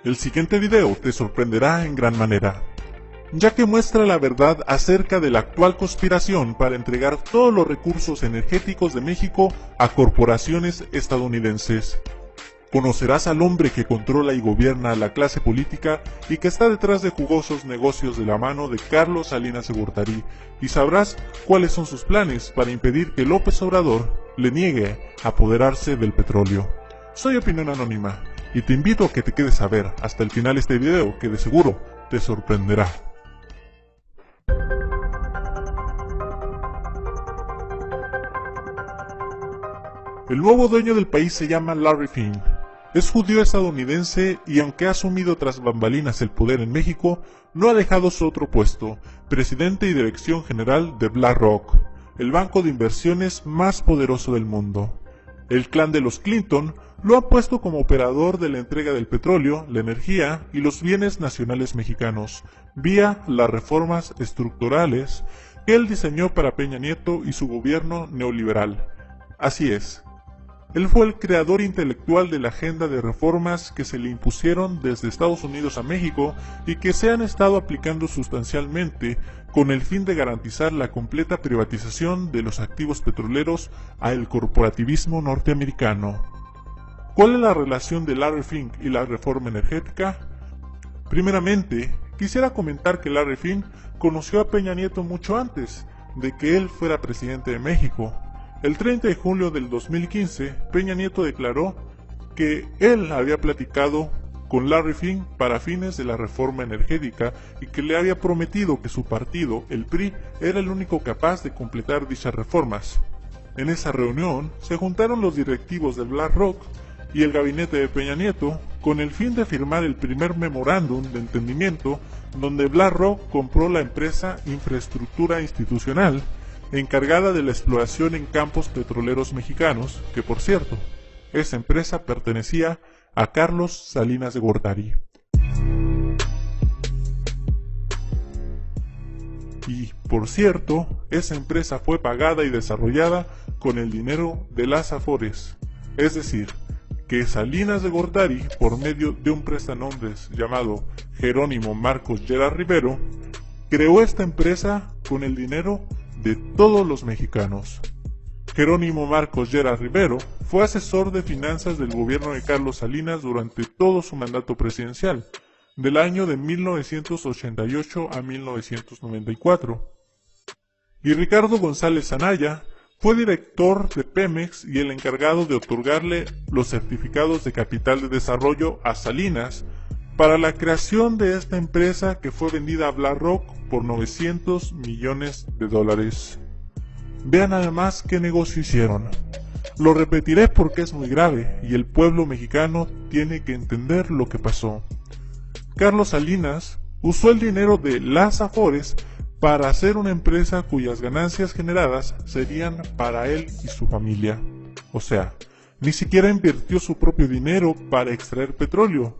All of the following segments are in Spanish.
El siguiente video te sorprenderá en gran manera, ya que muestra la verdad acerca de la actual conspiración para entregar todos los recursos energéticos de México a corporaciones estadounidenses. Conocerás al hombre que controla y gobierna a la clase política y que está detrás de jugosos negocios de la mano de Carlos Salinas de Gortari, y sabrás cuáles son sus planes para impedir que López Obrador le niegue apoderarse del petróleo. Soy Opinión Anónima, y te invito a que te quedes a ver hasta el final este video, que de seguro te sorprenderá. El nuevo dueño del país se llama Larry Fink. Es judío estadounidense y aunque ha asumido tras bambalinas el poder en México, no ha dejado su otro puesto, presidente y dirección general de BlackRock, el banco de inversiones más poderoso del mundo. El clan de los Clinton lo ha puesto como operador de la entrega del petróleo, la energía y los bienes nacionales mexicanos, vía las reformas estructurales que él diseñó para Peña Nieto y su gobierno neoliberal. Así es. Él fue el creador intelectual de la agenda de reformas que se le impusieron desde Estados Unidos a México y que se han estado aplicando sustancialmente con el fin de garantizar la completa privatización de los activos petroleros al corporativismo norteamericano. ¿Cuál es la relación de Larry Fink y la reforma energética? Primeramente, quisiera comentar que Larry Fink conoció a Peña Nieto mucho antes de que él fuera presidente de México. El 30 de julio del 2015, Peña Nieto declaró que él había platicado con Larry Fink para fines de la reforma energética y que le había prometido que su partido, el PRI, era el único capaz de completar dichas reformas. En esa reunión se juntaron los directivos de BlackRock y el gabinete de Peña Nieto con el fin de firmar el primer memorándum de entendimiento donde BlackRock compró la empresa Infraestructura Institucional, encargada de la exploración en campos petroleros mexicanos, que por cierto, esa empresa pertenecía a Carlos Salinas de Gortari. Y por cierto, esa empresa fue pagada y desarrollada con el dinero de las Afores, es decir, que Salinas de Gortari, por medio de un prestanombres llamado Jerónimo Marcos Lleras Rivero, creó esta empresa con el dinero de todos los mexicanos. Jerónimo Marcos Lleras Rivero fue asesor de finanzas del gobierno de Carlos Salinas durante todo su mandato presidencial, del año de 1988 a 1994. Y Ricardo González Anaya fue director de Pemex y el encargado de otorgarle los certificados de capital de desarrollo a Salinas para la creación de esta empresa que fue vendida a BlackRock por $900 millones. Vean además qué negocio hicieron. Lo repetiré porque es muy grave y el pueblo mexicano tiene que entender lo que pasó. Carlos Salinas usó el dinero de las Afores para hacer una empresa cuyas ganancias generadas serían para él y su familia. O sea, ni siquiera invirtió su propio dinero para extraer petróleo,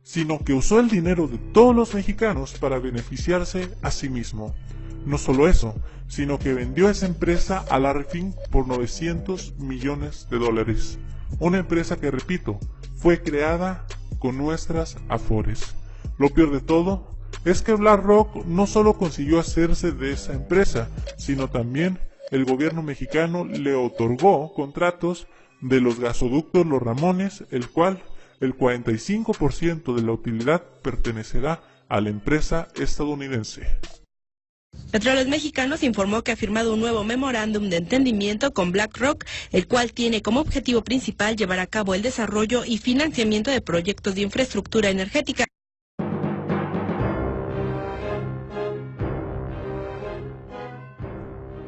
sino que usó el dinero de todos los mexicanos para beneficiarse a sí mismo. No solo eso, sino que vendió esa empresa a Larry Fink por $900 millones. Una empresa que, repito, fue creada con nuestras Afores. Lo peor de todo es que BlackRock no solo consiguió hacerse de esa empresa, sino también el gobierno mexicano le otorgó contratos de los gasoductos Los Ramones, el cual el 45% de la utilidad pertenecerá a la empresa estadounidense. Petróleos Mexicanos informó que ha firmado un nuevo memorándum de entendimiento con BlackRock, el cual tiene como objetivo principal llevar a cabo el desarrollo y financiamiento de proyectos de infraestructura energética.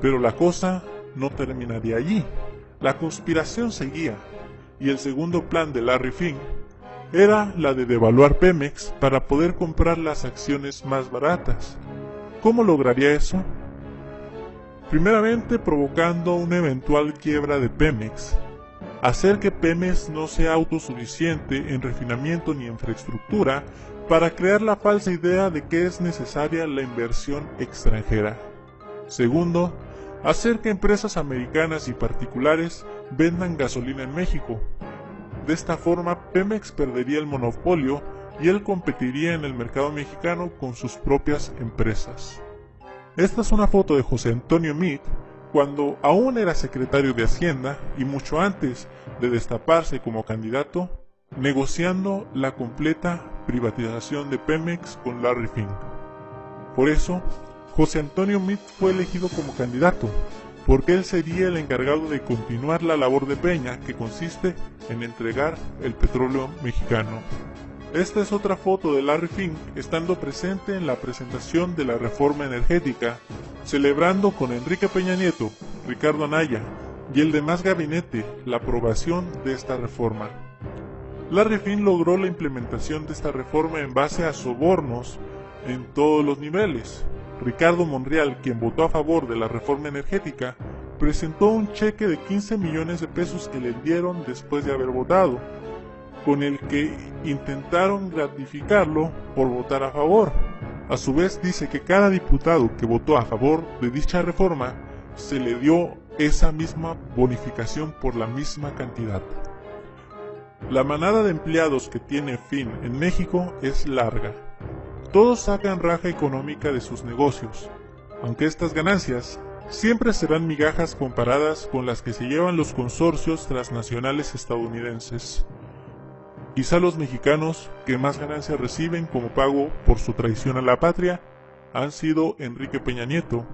Pero la cosa no terminaría allí. La conspiración seguía, y el segundo plan de Larry Fink era la de devaluar Pemex para poder comprar las acciones más baratas. ¿Cómo lograría eso? Primeramente provocando una eventual quiebra de Pemex, hacer que Pemex no sea autosuficiente en refinamiento ni infraestructura para crear la falsa idea de que es necesaria la inversión extranjera. Segundo, hacer que empresas americanas y particulares vendan gasolina en México. De esta forma, Pemex perdería el monopolio y él competiría en el mercado mexicano con sus propias empresas. Esta es una foto de José Antonio Meade cuando aún era secretario de Hacienda y mucho antes de destaparse como candidato, negociando la completa privatización de Pemex con Larry Fink. Por eso, José Antonio Meade fue elegido como candidato, porque él sería el encargado de continuar la labor de Peña, que consiste en entregar el petróleo mexicano. Esta es otra foto de Larry Fink estando presente en la presentación de la reforma energética, celebrando con Enrique Peña Nieto, Ricardo Anaya y el demás gabinete la aprobación de esta reforma. Larry Fink logró la implementación de esta reforma en base a sobornos en todos los niveles. Ricardo Monreal, quien votó a favor de la reforma energética, presentó un cheque de 15 millones de pesos que le dieron después de haber votado, con el que intentaron gratificarlo por votar a favor. A su vez dice que cada diputado que votó a favor de dicha reforma se le dio esa misma bonificación por la misma cantidad. La manada de empleados que tiene Fink en México es larga. Todos sacan raja económica de sus negocios, aunque estas ganancias siempre serán migajas comparadas con las que se llevan los consorcios transnacionales estadounidenses. Quizá los mexicanos que más ganancias reciben como pago por su traición a la patria han sido Enrique Peña Nieto,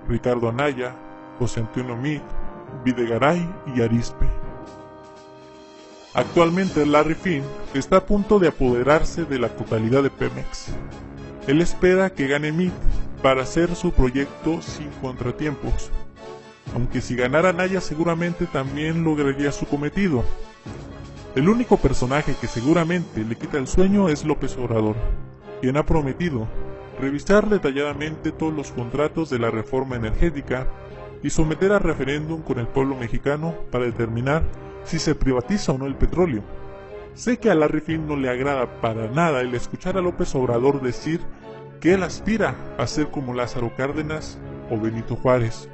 Ricardo Anaya, José Antonio Meade, Videgaray y Arizpe. Actualmente Larry Fink está a punto de apoderarse de la totalidad de Pemex. Él espera que gane Meade para hacer su proyecto sin contratiempos, aunque si ganara Anaya seguramente también lograría su cometido. El único personaje que seguramente le quita el sueño es López Obrador, quien ha prometido revisar detalladamente todos los contratos de la reforma energética y someter a referéndum con el pueblo mexicano para determinar si se privatiza o no el petróleo. Sé que a Larry Fink no le agrada para nada el escuchar a López Obrador decir que él aspira a ser como Lázaro Cárdenas o Benito Juárez,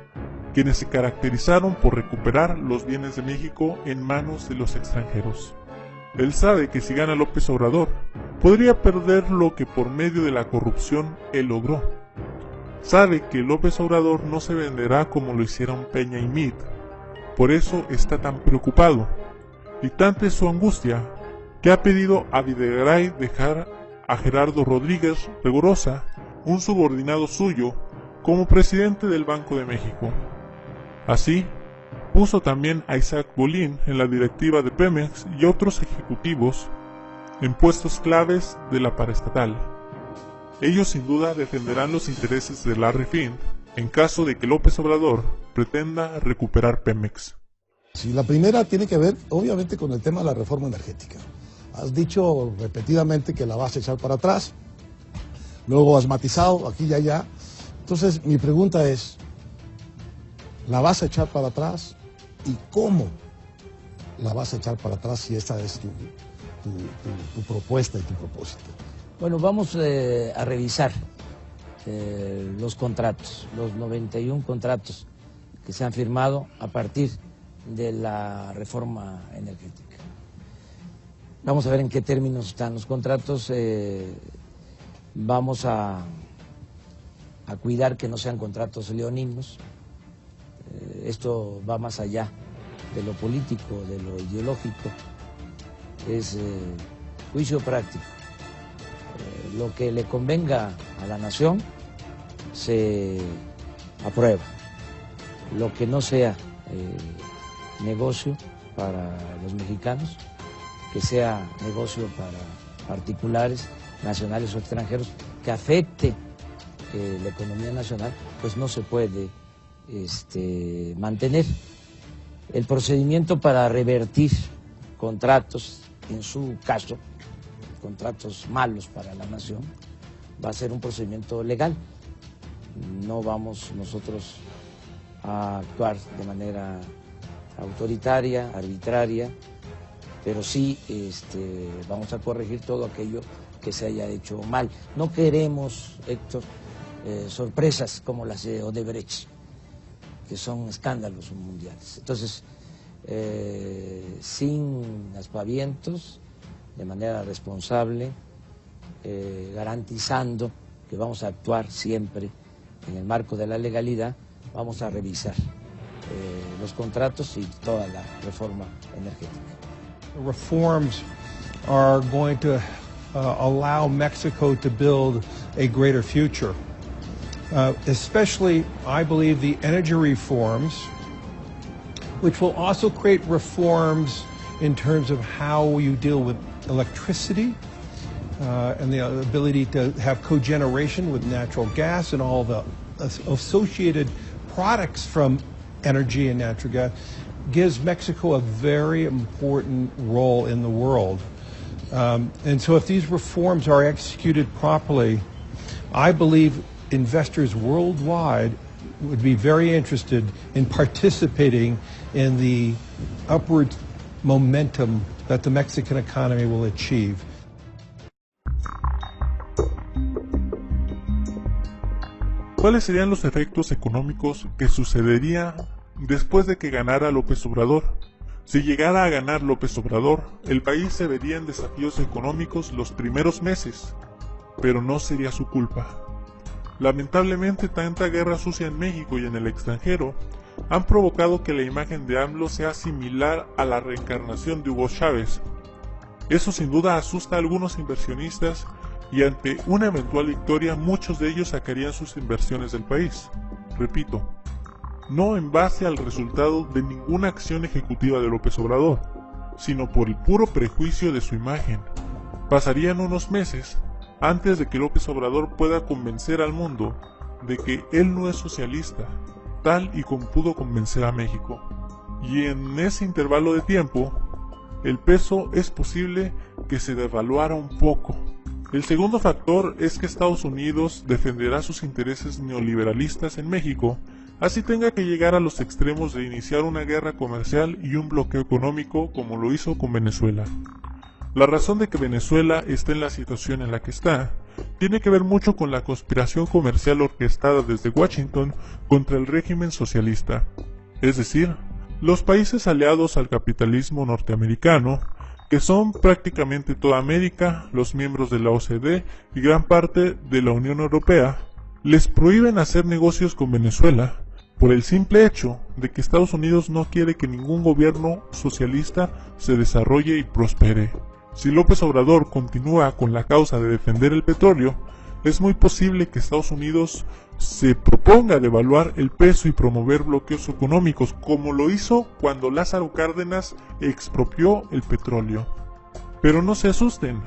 quienes se caracterizaron por recuperar los bienes de México en manos de los extranjeros. Él sabe que si gana López Obrador, podría perder lo que por medio de la corrupción él logró. Sabe que López Obrador no se venderá como lo hicieron Peña y Meade, por eso está tan preocupado, y tanta es su angustia, que ha pedido a Videgaray dejar a Gerardo Rodríguez Regurosa, un subordinado suyo, como presidente del Banco de México. Así, puso también a Isaac Bolín en la directiva de Pemex y otros ejecutivos en puestos claves de la paraestatal. Ellos sin duda defenderán los intereses de Larry Fink en caso de que López Obrador pretenda recuperar Pemex. Sí, la primera tiene que ver obviamente con el tema de la reforma energética. Has dicho repetidamente que la vas a echar para atrás, luego has matizado aquí y allá. Entonces mi pregunta es, ¿la vas a echar para atrás? ¿Y cómo la vas a echar para atrás si esta es tu propuesta y tu propósito? Bueno, vamos a revisar los contratos, los 91 contratos que se han firmado a partir de la reforma energética. Vamos a ver en qué términos están los contratos, vamos a cuidar que no sean contratos leoninos. Esto va más allá de lo político, de lo ideológico, es juicio práctico. Lo que le convenga a la nación se aprueba. Lo que no sea negocio para los mexicanos, que sea negocio para particulares, nacionales o extranjeros, que afecte la economía nacional, pues no se puede mantener. El procedimiento para revertir contratos, en su caso, contratos malos para la nación, va a ser un procedimiento legal. No vamos nosotros a actuar de manera autoritaria, arbitraria, pero sí vamos a corregir todo aquello que se haya hecho mal. No queremos, Héctor, sorpresas como las de Odebrecht, que son escándalos mundiales. Entonces, sin aspavientos, de manera responsable, garantizando que vamos a actuar siempre en el marco de la legalidad, vamos a revisar los contratos y toda la reforma energética. Reforms are going to allow Mexico to build a greater future. Especially, I believe, the energy reforms, which will also create reforms in terms of how you deal with electricity and the ability to have cogeneration with natural gas and all the associated products from energy and natural gas, gives Mexico a very important role in the world. And so if these reforms are executed properly, I believe investors worldwide would be very interested in participating in the upward momentum that the Mexican economy will achieve. ¿Cuáles serían los efectos económicos que sucederían después de que ganara López Obrador? Si llegara a ganar López Obrador, el país se vería en desafíos económicos los primeros meses, pero no sería su culpa. Lamentablemente, tanta guerra sucia en México y en el extranjero han provocado que la imagen de AMLO sea similar a la reencarnación de Hugo Chávez. Eso sin duda asusta a algunos inversionistas y ante una eventual victoria muchos de ellos sacarían sus inversiones del país. Repito, no en base al resultado de ninguna acción ejecutiva de López Obrador, sino por el puro prejuicio de su imagen. Pasarían unos meses antes de que López Obrador pueda convencer al mundo de que él no es socialista, tal y como pudo convencer a México. Y en ese intervalo de tiempo, el peso es posible que se devaluara un poco. El segundo factor es que Estados Unidos defenderá sus intereses neoliberalistas en México, así tenga que llegar a los extremos de iniciar una guerra comercial y un bloqueo económico como lo hizo con Venezuela. La razón de que Venezuela esté en la situación en la que está tiene que ver mucho con la conspiración comercial orquestada desde Washington contra el régimen socialista, es decir, los países aliados al capitalismo norteamericano, que son prácticamente toda América, los miembros de la OCDE y gran parte de la Unión Europea, les prohíben hacer negocios con Venezuela por el simple hecho de que Estados Unidos no quiere que ningún gobierno socialista se desarrolle y prospere. Si López Obrador continúa con la causa de defender el petróleo, es muy posible que Estados Unidos se proponga devaluar el peso y promover bloqueos económicos, como lo hizo cuando Lázaro Cárdenas expropió el petróleo. Pero no se asusten,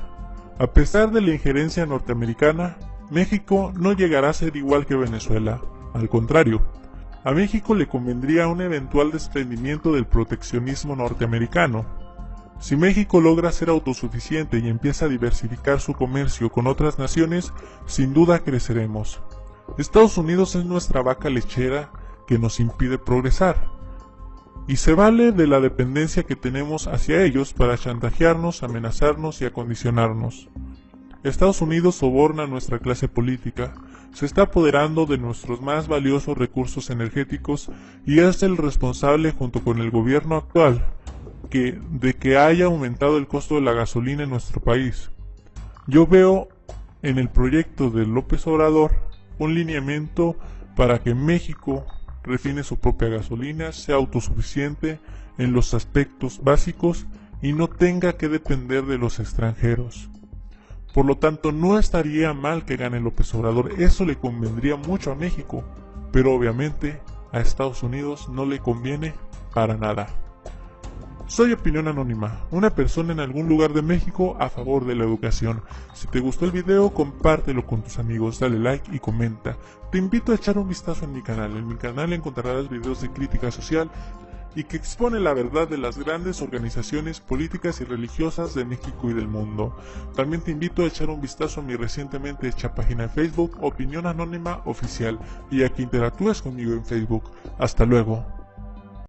a pesar de la injerencia norteamericana, México no llegará a ser igual que Venezuela, al contrario. A México le convendría un eventual desprendimiento del proteccionismo norteamericano. Si México logra ser autosuficiente y empieza a diversificar su comercio con otras naciones, sin duda creceremos. Estados Unidos es nuestra vaca lechera que nos impide progresar, y se vale de la dependencia que tenemos hacia ellos para chantajearnos, amenazarnos y acondicionarnos. Estados Unidos soborna a nuestra clase política, se está apoderando de nuestros más valiosos recursos energéticos y es el responsable junto con el gobierno actual de que haya aumentado el costo de la gasolina en nuestro país. Yo veo en el proyecto de López Obrador un lineamiento para que México refine su propia gasolina, sea autosuficiente en los aspectos básicos y no tenga que depender de los extranjeros. Por lo tanto, no estaría mal que gane López Obrador, eso le convendría mucho a México, pero obviamente a Estados Unidos no le conviene para nada. Soy Opinión Anónima, una persona en algún lugar de México a favor de la educación. Si te gustó el video, compártelo con tus amigos, dale like y comenta. Te invito a echar un vistazo en mi canal. En mi canal encontrarás videos de crítica social y que expone la verdad de las grandes organizaciones políticas y religiosas de México y del mundo. También te invito a echar un vistazo a mi recientemente hecha página de Facebook, Opinión Anónima Oficial, y a que interactúes conmigo en Facebook. Hasta luego.